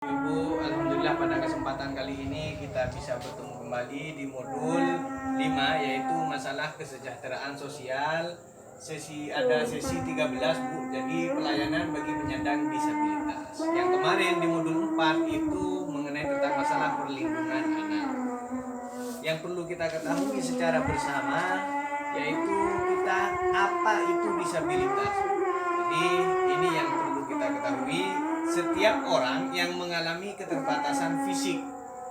Ibu, alhamdulillah pada kesempatan kali ini kita bisa bertemu kembali di modul 5, yaitu masalah kesejahteraan sosial. Ada sesi 13, Bu. Jadi pelayanan bagi penyandang disabilitas. Yang kemarin di modul 4 itu mengenai tentang masalah perlindungan anak. Yang perlu kita ketahui secara bersama yaitu apa itu disabilitas. Jadi ini yang perlu kita ketahui, setiap orang yang mengalami keterbatasan fisik,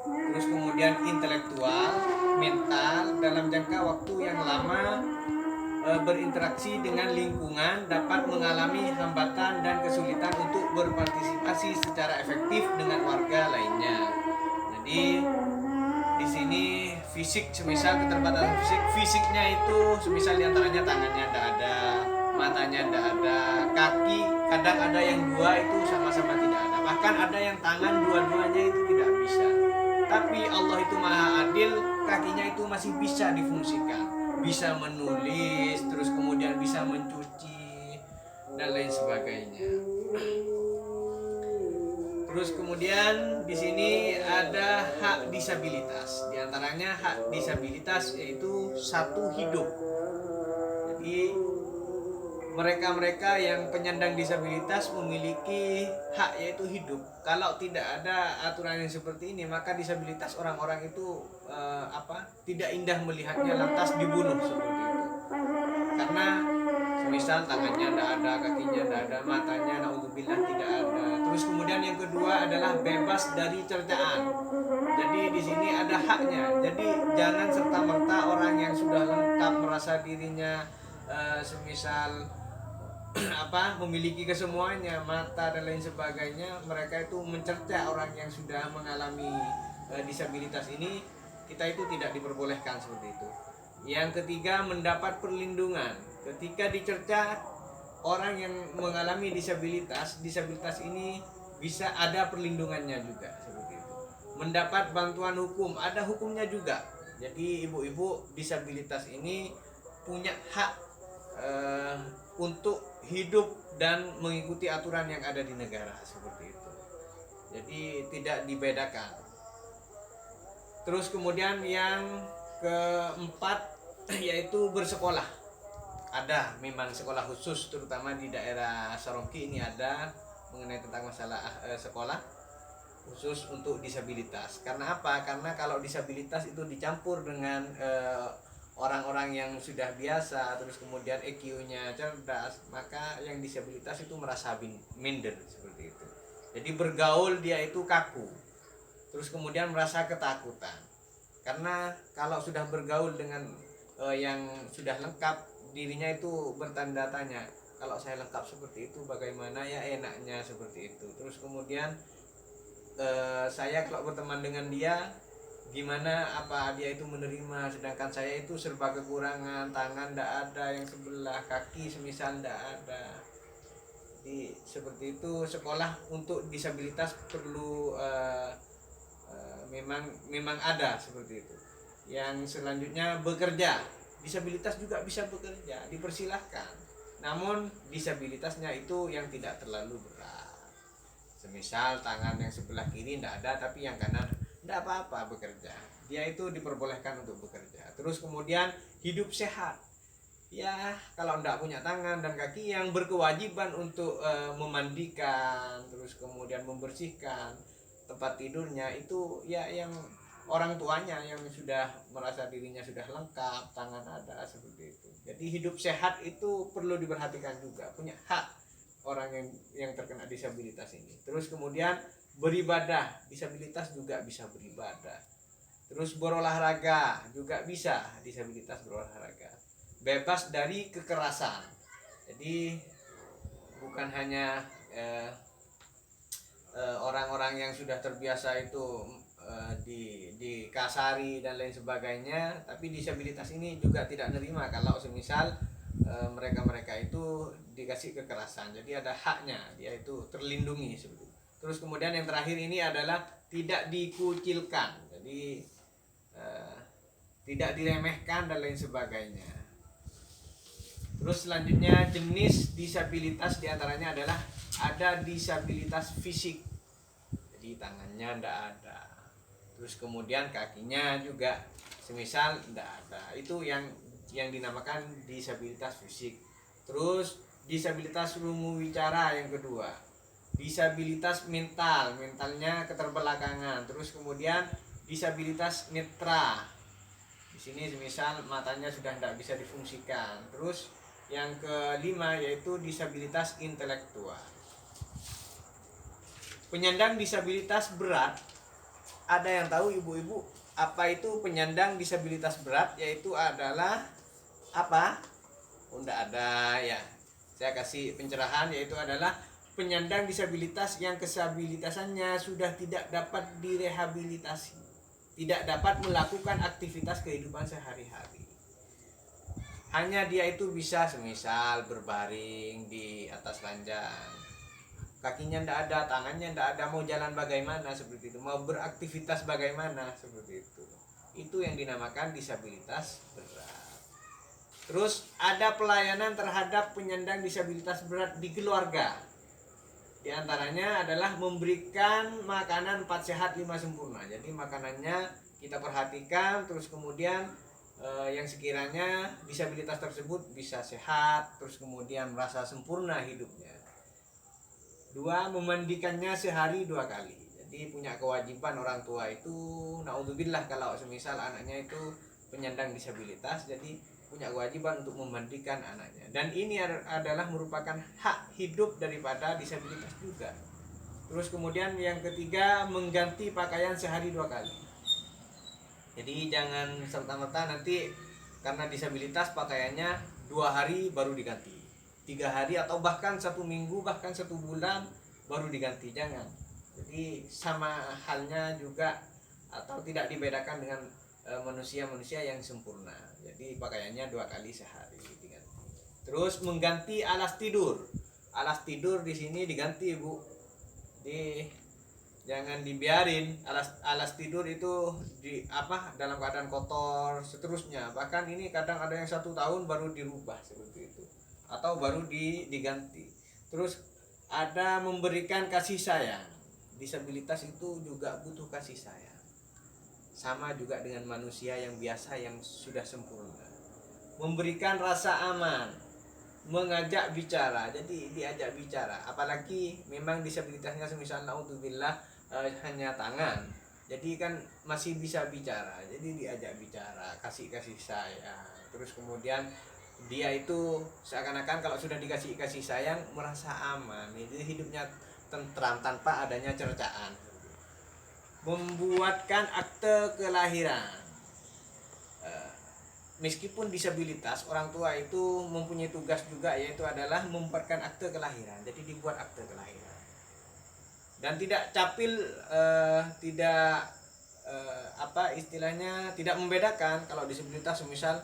terus kemudian intelektual, mental dalam jangka waktu yang lama berinteraksi dengan lingkungan dapat mengalami hambatan dan kesulitan untuk berpartisipasi secara efektif dengan warga lainnya. Jadi di sini fisik, semisal keterbatasan fisiknya itu semisal diantaranya tangannya tidak ada, matanya tidak ada, kaki kadang ada yang dua itu sama-sama tidak ada, bahkan ada yang tangan dua-duanya itu tidak bisa. Tapi Allah itu maha adil, kakinya itu masih bisa difungsikan, bisa menulis, terus kemudian bisa mencuci dan lain sebagainya. Terus kemudian di sini ada hak disabilitas. Di antaranya hak disabilitas yaitu satu hidup. Jadi mereka-mereka yang penyandang disabilitas memiliki hak yaitu hidup. Kalau tidak ada aturan yang seperti ini, maka disabilitas orang-orang itu tidak indah melihatnya lantas dibunuh seperti itu. Karena misal tangannya tidak ada, kakinya tidak ada, matanya naudzubillah tidak ada. Terus kemudian yang kedua adalah bebas dari cercaan. Jadi di sini ada haknya. Jadi jangan serta-merta orang yang sudah lengkap merasa dirinya semisal memiliki kesemuanya, mata dan lain sebagainya, mereka itu mencerca orang yang sudah mengalami disabilitas ini. Kita itu tidak diperbolehkan seperti itu. Yang ketiga, mendapat perlindungan. Ketika dicerca orang yang mengalami disabilitas ini bisa ada perlindungannya juga seperti itu. Mendapat bantuan hukum, ada hukumnya juga. Jadi ibu-ibu disabilitas ini punya hak untuk hidup dan mengikuti aturan yang ada di negara seperti itu. Jadi tidak dibedakan. Terus kemudian yang keempat yaitu bersekolah. Ada memang sekolah khusus, terutama di daerah Sorongki ini ada mengenai tentang masalah sekolah khusus untuk disabilitas. Karena apa? Karena kalau disabilitas itu dicampur dengan orang-orang yang sudah biasa, terus kemudian EQ-nya cerdas, maka yang disabilitas itu merasa minder seperti itu. Jadi bergaul dia itu kaku, terus kemudian merasa ketakutan. Karena kalau sudah bergaul dengan yang sudah lengkap, dirinya itu bertanda tanya, kalau saya lengkap seperti itu bagaimana ya enaknya seperti itu. Terus kemudian saya kalau berteman dengan dia gimana, apa dia itu menerima, sedangkan saya itu serba kekurangan, tangan tidak ada yang sebelah, kaki semisal tidak ada. Jadi seperti itu, sekolah untuk disabilitas perlu memang ada seperti itu. Yang selanjutnya bekerja, disabilitas juga bisa bekerja, dipersilahkan. Namun disabilitasnya itu yang tidak terlalu berat. Semisal tangan yang sebelah kiri tidak ada, tapi yang kanan tidak apa-apa bekerja. Dia itu diperbolehkan untuk bekerja. Terus kemudian hidup sehat. Ya kalau tidak punya tangan dan kaki, yang berkewajiban untuk memandikan, terus kemudian membersihkan tempat tidurnya itu ya yang orang tuanya yang sudah merasa dirinya sudah lengkap, tangan ada seperti itu. Jadi hidup sehat itu perlu diperhatikan juga, punya hak orang yang terkena disabilitas ini. Terus kemudian beribadah, disabilitas juga bisa beribadah. Terus berolahraga juga bisa, disabilitas berolahraga. Bebas dari kekerasan. Jadi bukan hanya orang-orang yang sudah terbiasa itu dikasari dan lain sebagainya, tapi disabilitas ini juga tidak menerima kalau semisal mereka itu dikasih kekerasan. Jadi ada haknya, dia itu terlindungi seperti itu. Terus kemudian yang terakhir ini adalah tidak dikucilkan, jadi tidak diremehkan dan lain sebagainya. Terus selanjutnya jenis disabilitas diantaranya adalah ada disabilitas fisik. jadi tangannya ndak ada, terus kemudian kakinya juga semisal ndak ada. Itu yang dinamakan disabilitas fisik. Terus disabilitas rungu wicara yang kedua, disabilitas mental, mentalnya keterbelakangan. Terus kemudian disabilitas netra, di sini semisal matanya sudah tidak bisa difungsikan. Terus yang kelima yaitu disabilitas intelektual. Penyandang disabilitas berat, ada yang tahu ibu-ibu apa itu penyandang disabilitas berat? Yaitu adalah apa? Oh, enggak ada ya. Saya kasih pencerahan, yaitu adalah penyandang disabilitas yang kesabilitasannya sudah tidak dapat direhabilitasi, tidak dapat melakukan aktivitas kehidupan sehari-hari. Hanya dia itu bisa semisal berbaring di atas ranjang, kakinya ndak ada, tangannya ndak ada, mau jalan bagaimana seperti itu, mau beraktivitas bagaimana seperti itu. Itu yang dinamakan disabilitas berat. Terus ada pelayanan terhadap penyandang disabilitas berat di keluarga. Di antaranya adalah memberikan makanan 4 sehat 5 sempurna. Jadi makanannya kita perhatikan, terus kemudian yang sekiranya disabilitas tersebut bisa sehat, terus kemudian merasa sempurna hidupnya. 2, memandikannya sehari 2 kali. Jadi punya kewajiban orang tua itu, naudzubillah kalau semisal anaknya itu penyandang disabilitas, jadi punya kewajiban untuk memandikan anaknya. Dan ini adalah merupakan hak hidup daripada disabilitas juga. Terus kemudian yang ketiga, mengganti pakaian sehari 2 kali. Jadi jangan serta-merta nanti karena disabilitas pakaiannya 2 hari baru diganti, 3 hari atau bahkan 1 minggu, bahkan 1 bulan baru diganti. Jangan. Jadi sama halnya juga atau tidak dibedakan dengan manusia-manusia yang sempurna. Jadi pakaiannya 2 kali sehari diganti. Terus mengganti alas tidur. Alas tidur di sini diganti, Bu. Jangan dibiarin alas tidur itu dalam keadaan kotor seterusnya. Bahkan ini kadang ada yang 1 tahun baru dirubah seperti itu, atau baru diganti. Terus ada memberikan kasih sayang. Disabilitas itu juga butuh kasih sayang, sama juga dengan manusia yang biasa yang sudah sempurna. Memberikan rasa aman, mengajak bicara. Jadi diajak bicara, apalagi memang disabilitasnya semisal naudzubillah hanya tangan, jadi kan masih bisa bicara, jadi diajak bicara, kasih sayang. Terus kemudian dia itu seakan-akan kalau sudah dikasih kasih sayang merasa aman, jadi hidupnya tentram tanpa adanya cercaan. Membuatkan akte kelahiran. Meskipun disabilitas, orang tua itu mempunyai tugas juga, yaitu adalah membuatkan akte kelahiran. Jadi dibuat akte kelahiran. Dan tidak capil, tidak istilahnya tidak membedakan. Kalau disabilitas semisal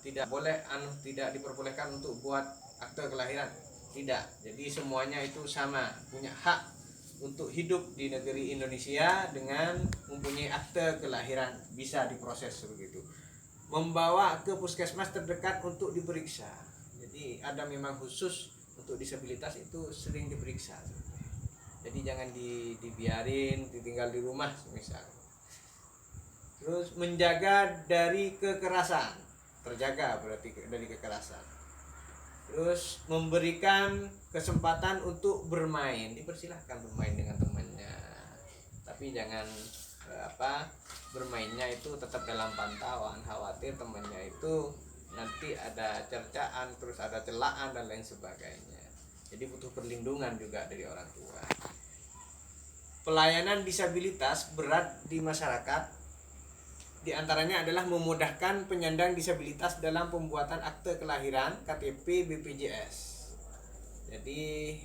tidak diperbolehkan untuk buat akte kelahiran, tidak. Jadi semuanya itu sama, punya hak untuk hidup di negeri Indonesia dengan mempunyai akte kelahiran, bisa diproses begitu. Membawa ke puskesmas terdekat untuk diperiksa. Jadi ada memang khusus untuk disabilitas itu sering diperiksa. Jadi jangan dibiarin ditinggal di rumah misal. Terus menjaga dari kekerasan, terjaga berarti dari kekerasan. Terus memberikan kesempatan untuk bermain, dipersilahkan bermain dengan temannya, tapi jangan bermainnya itu tetap dalam pantauan, khawatir temannya itu nanti ada cercaan, terus ada celaan dan lain sebagainya. Jadi butuh perlindungan juga dari orang tua. Pelayanan disabilitas berat di masyarakat di antaranya adalah memudahkan penyandang disabilitas dalam pembuatan akte kelahiran, KTP, BPJS. Jadi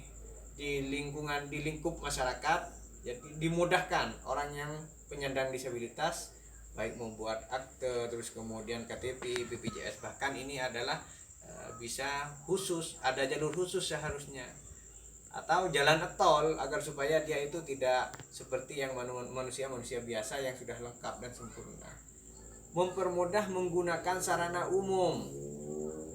di lingkup masyarakat, jadi dimudahkan orang yang penyandang disabilitas baik membuat akte, terus kemudian KTP, BPJS. Bahkan ini adalah bisa khusus, ada jalur khusus seharusnya, atau jalan tol agar supaya dia itu tidak seperti yang manusia biasa yang sudah lengkap dan sempurna. Mempermudah menggunakan sarana umum,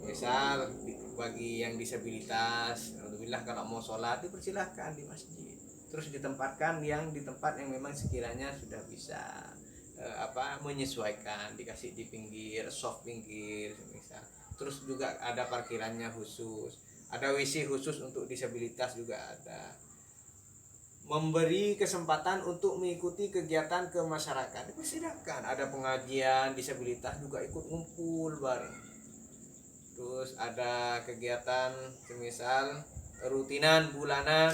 misal bagi yang disabilitas, alhamdulillah kalau mau sholat dipersilahkan di masjid. terus ditempatkan yang di tempat yang memang sekiranya sudah bisa menyesuaikan, dikasih di pinggir, soft pinggir misal. Terus juga ada parkirannya khusus, ada WC khusus untuk disabilitas juga ada. Memberi kesempatan untuk mengikuti kegiatan ke masyarakat, dipersilakan. Ada pengajian disabilitas juga ikut ngumpul bareng. Terus ada kegiatan semisal rutinan bulanan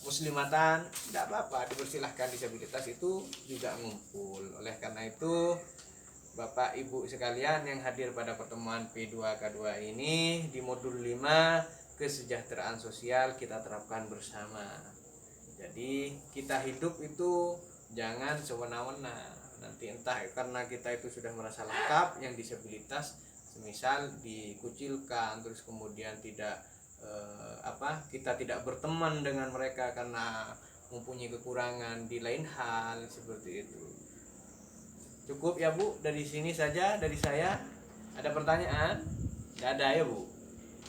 muslimatan, tidak apa-apa, dipersilahkan. Disabilitas itu juga ngumpul. Oleh karena itu Bapak Ibu sekalian yang hadir pada pertemuan P2K2 ini di modul 5 kesejahteraan sosial kita terapkan bersama. Jadi kita hidup itu jangan sewenang-wenang. Nanti entah karena kita itu sudah merasa lengkap, yang disabilitas semisal dikucilkan, terus kemudian tidak kita tidak berteman dengan mereka karena mempunyai kekurangan di lain hal seperti itu. Cukup ya Bu, dari sini saja dari saya. Ada pertanyaan? Tidak ada ya Bu?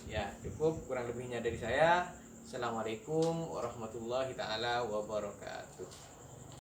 Ya cukup, kurang lebihnya dari saya. Assalamualaikum warahmatullahi taala wabarakatuh.